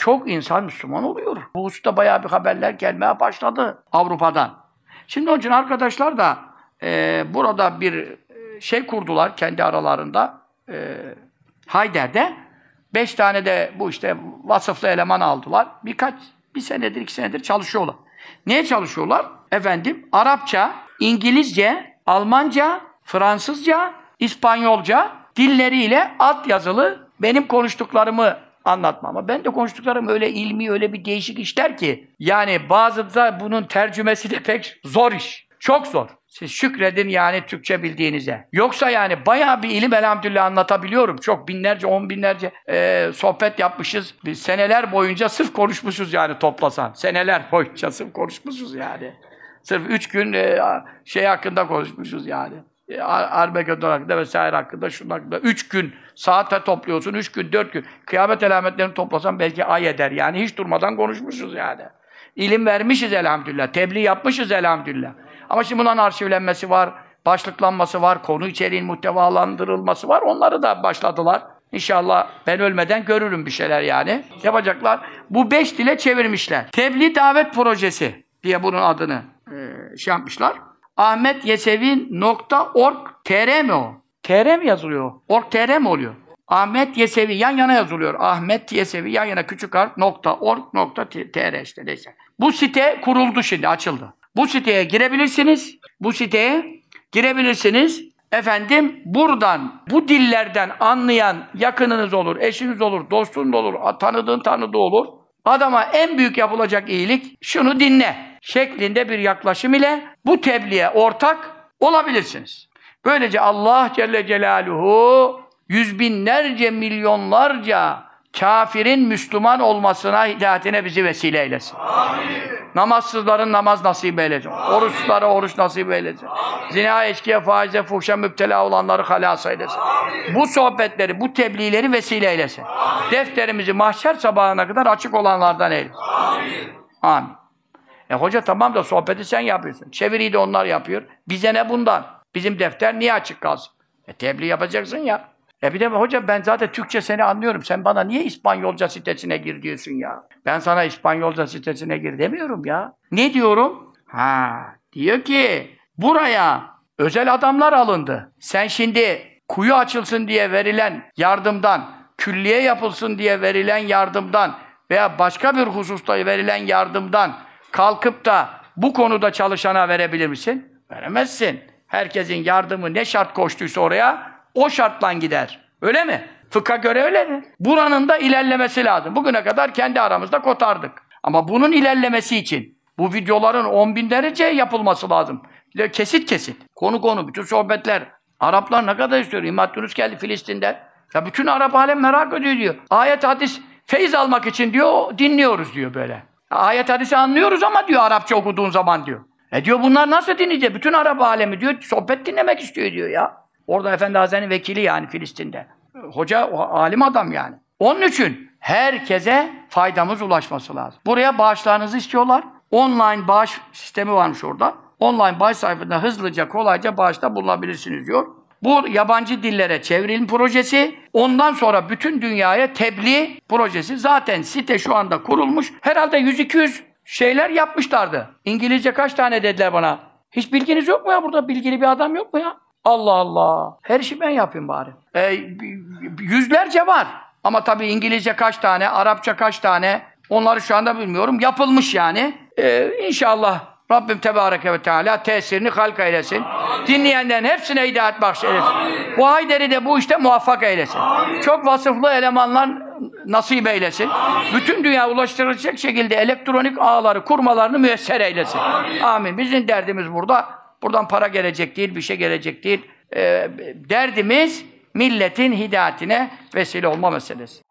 çok insan Müslüman oluyor. Bu hususta bayağı bir haberler gelmeye başladı Avrupa'dan. Şimdi onun için arkadaşlar da burada bir şey kurdular kendi aralarında. Hayder'de 5 tane de bu işte vasıflı eleman aldılar. Bir senedir, 2 senedir çalışıyorlar. Niye çalışıyorlar? Efendim, Arapça, İngilizce, Almanca, Fransızca, İspanyolca dilleriyle altyazılı benim konuştuklarımı anlatma. Ama ben de konuştuklarım öyle ilmi, öyle bir değişik işler ki. Yani bazı da bunun tercümesi de pek zor iş. Çok zor. Siz şükredin yani Türkçe bildiğinize. Yoksa yani bayağı bir ilim elhamdülillah anlatabiliyorum. Çok binlerce, 10 binlerce sohbet yapmışız. Biz seneler boyunca sırf konuşmuşuz yani toplasan. Seneler boyunca sırf konuşmuşuz yani. Sırf 3 gün şey hakkında konuşmuşuz yani. Armageddon hakkında vesaire hakkında, şunun hakkında. 3 gün saatte topluyorsun, 3 gün, 4 gün. Kıyamet alametlerini toplasan belki ay eder yani. Hiç durmadan konuşmuşuz yani. İlim vermişiz elhamdülillah. Tebliğ yapmışız elhamdülillah. Ama şimdi bunların arşivlenmesi var, başlıklanması var, konu içeriğin muhtevalandırılması var. Onları da başladılar. İnşallah ben ölmeden görürüm bir şeyler yani. Yapacaklar. Bu 5 dile çevirmişler. Tebliğ Davet Projesi diye bunun adını şey yapmışlar. ahmetyesevi.org.tr mi o? TR mi yazılıyor? Org.tr mi oluyor? Ahmet Yesevi yan yana yazılıyor. Ahmet Yesevi yan yana küçük harf .org.tr işte neyse. Bu site kuruldu şimdi, açıldı. Bu siteye girebilirsiniz. Bu siteye girebilirsiniz. Efendim buradan, bu dillerden anlayan yakınınız olur, eşiniz olur, dostunuz olur, tanıdığın tanıdığı olur. Adama en büyük yapılacak iyilik, şunu dinle şeklinde bir yaklaşım ile bu tebliğe ortak olabilirsiniz. Böylece Allah Celle Celaluhu yüz binlerce, milyonlarca kafirin Müslüman olmasına, hidayetine bizi vesile eylesin. Amin. Namazsızların namaz nasip eylesin. Oruçlara oruç nasip eylesin. Zina, içkiye, faize, fuhşa müptela olanları halas eylesin. Amin. Bu sohbetleri, bu tebliğleri vesile eylesin. Amin. Defterimizi mahşer sabahına kadar açık olanlardan eylesin. Amin. Amin. Hoca tamam da sohbeti sen yapıyorsun. Çeviriyi de onlar yapıyor. Bize ne bundan? Bizim defter niye açık kalsın? Tebliğ yapacaksın ya. Bir de hoca ben zaten Türkçe seni anlıyorum. Sen bana niye İspanyolca sitesine gir diyorsun ya? Ben sana İspanyolca sitesine gir demiyorum ya. Ne diyorum? Diyor ki buraya özel adamlar alındı. Sen şimdi kuyu açılsın diye verilen yardımdan, külliye yapılsın diye verilen yardımdan veya başka bir hususta verilen yardımdan kalkıp da bu konuda çalışana verebilir misin? Veremezsin. Herkesin yardımı ne şart koştuysa oraya o şartla gider. Öyle mi? Fıkha göre öyledir. Buranın da ilerlemesi lazım. Bugüne kadar kendi aramızda kotardık. Ama bunun ilerlemesi için bu videoların 10 binlerce yapılması lazım. Kesit kesit. Konu bütün sohbetler. Araplar ne kadar istiyor? İmad Yunus geldi Filistin'den. Ya bütün Arap alem merak ediyor diyor. Ayet hadis feyiz almak için diyor dinliyoruz diyor böyle. Ayet hadisi anlıyoruz ama diyor Arapça okuduğun zaman diyor. Diyor bunlar nasıl dinleyecek? Bütün Arap alemi diyor sohbet dinlemek istiyor diyor ya. Orada Efendi Hazretleri'nin vekili yani Filistin'de. Hoca, alim adam yani. Onun için herkese faydamız ulaşması lazım. Buraya bağışlarınızı istiyorlar. Online bağış sistemi varmış orada. Online bağış sayfasında hızlıca, kolayca bağışta bulunabilirsiniz diyor. Bu yabancı dillere çevrim projesi. Ondan sonra bütün dünyaya tebliğ projesi. Zaten site şu anda kurulmuş. Herhalde 100-200 şeyler yapmışlardı. İngilizce kaç tane dediler bana? Hiç bilginiz yok mu ya? Burada bilgili bir adam yok mu ya? Allah Allah! Her işi ben yapayım bari. Yüzlerce var. Ama tabii İngilizce kaç tane, Arapça kaç tane, onları şu anda bilmiyorum. Yapılmış yani. İnşallah Rabbim Tebareke ve Teala tesirini halk eylesin. Dinleyenlerin hepsine hidayet bahşeylesin. Bu Hayder'i de bu işte muvaffak eylesin. Çok vasıflı elemanlar nasip eylesin. Bütün dünya ulaştırılacak şekilde elektronik ağları kurmalarını müyesser eylesin. Amin. Bizim derdimiz burada. Buradan para gelecek değil, bir şey gelecek değil. Derdimiz milletin hidayetine vesile olma meselesi.